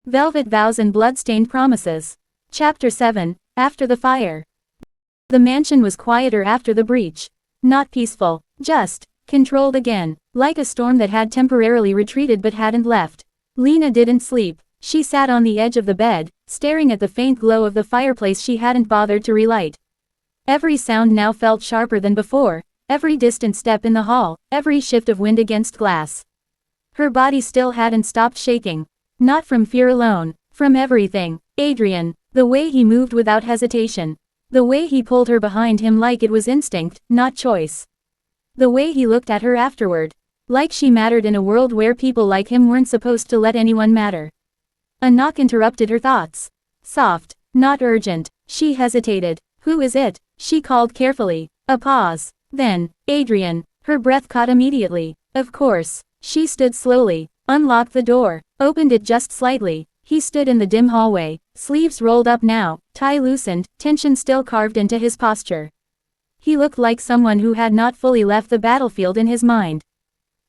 Velvet Vows and Bloodstained Promises. Chapter 7, After the Fire. The mansion was quieter after the breach. Not peaceful, just controlled again, like a storm that had temporarily retreated but hadn't left. Lena didn't sleep. She sat on the edge of the bed, staring at the faint glow of the fireplace she hadn't bothered to relight. Every sound now felt sharper than before, every distant step in the hall, every shift of wind against glass. Her body still hadn't stopped shaking. Not from fear alone, from everything. Adrian, the way he moved without hesitation. The way he pulled her behind him like it was instinct, not choice. The way he looked at her afterward. Like she mattered in a world where people like him weren't supposed to let anyone matter. A knock interrupted her thoughts. Soft, not urgent. She hesitated. "Who is it?" she called carefully. A pause. Then, "Adrian." Her breath caught immediately. Of course. She stood slowly, unlocked the door, opened it just slightly. He stood in the dim hallway, sleeves rolled up now, tie loosened, tension still carved into his posture. He looked like someone who had not fully left the battlefield in his mind.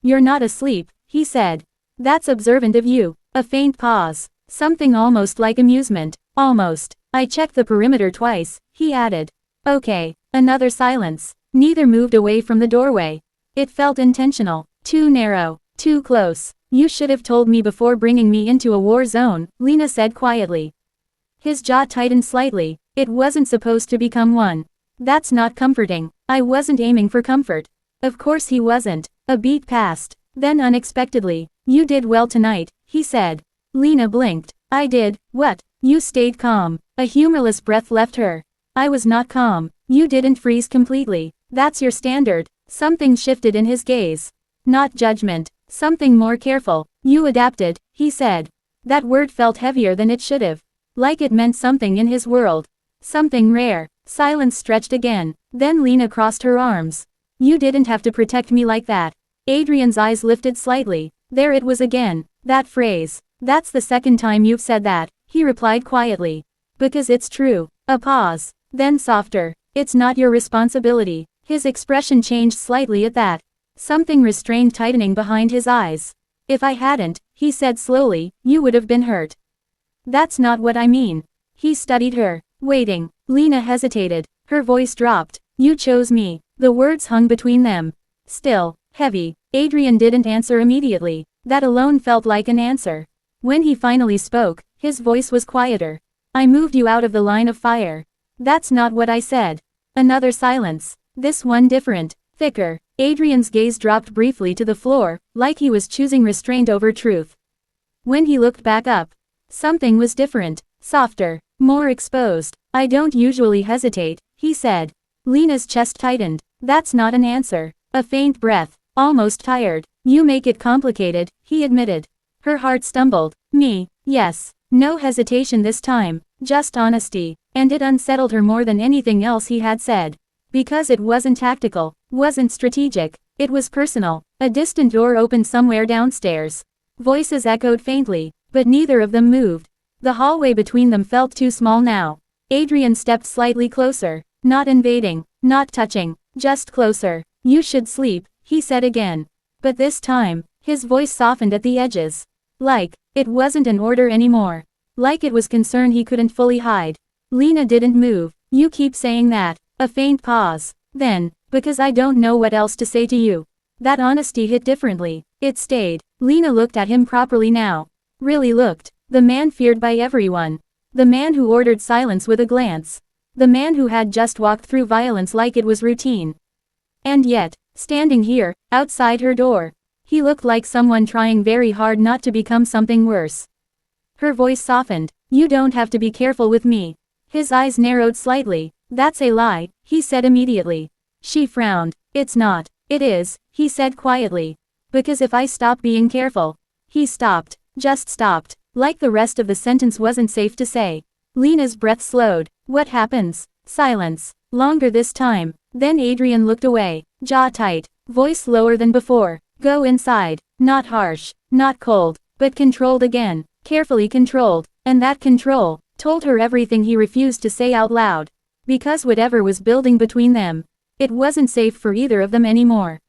"You're not asleep," he said. "That's observant of you." A faint pause. Something almost like amusement. "Almost. I checked the perimeter twice," he added. "Okay." Another silence. Neither moved away from the doorway. It felt intentional. Too narrow. Too close. "You should have told me before bringing me into a war zone," Lena said quietly. His jaw tightened slightly. "It wasn't supposed to become one." "That's not comforting." "I wasn't aiming for comfort." Of course he wasn't. A beat passed. Then unexpectedly, "You did well tonight," he said. Lena blinked. "I did, what?" "You stayed calm." A humorless breath left her. "I was not calm." "You didn't freeze completely." "That's your standard." Something shifted in his gaze. Not judgment. Something more careful. "You adapted," he said. That word felt heavier than it should have. Like it meant something in his world. Something rare. Silence stretched again. Then Lena crossed her arms. "You didn't have to protect me like that." Adrian's eyes lifted slightly. There it was again. That phrase. "That's the second time you've said that," he replied quietly. "Because it's true." A pause. Then softer. "It's not your responsibility." His expression changed slightly at that. Something restrained tightening behind his eyes. "If I hadn't," he said slowly, "you would have been hurt." "That's not what I mean." He studied her, waiting. Lena hesitated. Her voice dropped. "You chose me." The words hung between them. Still, heavy. Adrian didn't answer immediately. That alone felt like an answer. When he finally spoke, his voice was quieter. "I moved you out of the line of fire." "That's not what I said." Another silence. This one different, thicker. Adrian's gaze dropped briefly to the floor, like he was choosing restraint over truth. When he looked back up, something was different, softer, more exposed. "I don't usually hesitate," he said. Lena's chest tightened. "That's not an answer." A faint breath, almost tired. "You make it complicated," he admitted. Her heart stumbled. "Me, yes." No hesitation this time, just honesty. And it unsettled her more than anything else he had said. Because it wasn't tactical, wasn't strategic, it was personal. A distant door opened somewhere downstairs. Voices echoed faintly, but neither of them moved. The hallway between them felt too small now. Adrian stepped slightly closer, not invading, not touching, just closer. "You should sleep," he said again. But this time, his voice softened at the edges. Like, it wasn't an order anymore. Like it was concern he couldn't fully hide. Lena didn't move. "You keep saying that." A faint pause. Then, "Because I don't know what else to say to you." That honesty hit differently. It stayed. Lena looked at him properly now. Really looked. The man feared by everyone. The man who ordered silence with a glance. The man who had just walked through violence like it was routine. And yet, standing here, outside her door, he looked like someone trying very hard not to become something worse. Her voice softened. "You don't have to be careful with me." His eyes narrowed slightly. "That's a lie," he said immediately. She frowned. "It's not." "It is," he said quietly. "Because if I stop being careful." He stopped. Just stopped. Like the rest of the sentence wasn't safe to say. Lena's breath slowed. "What happens?" Silence. Longer this time. Then Adrian looked away. Jaw tight. Voice lower than before. "Go inside." Not harsh. Not cold. But controlled again. Carefully controlled. And that control told her everything he refused to say out loud. Because whatever was building between them, it wasn't safe for either of them anymore.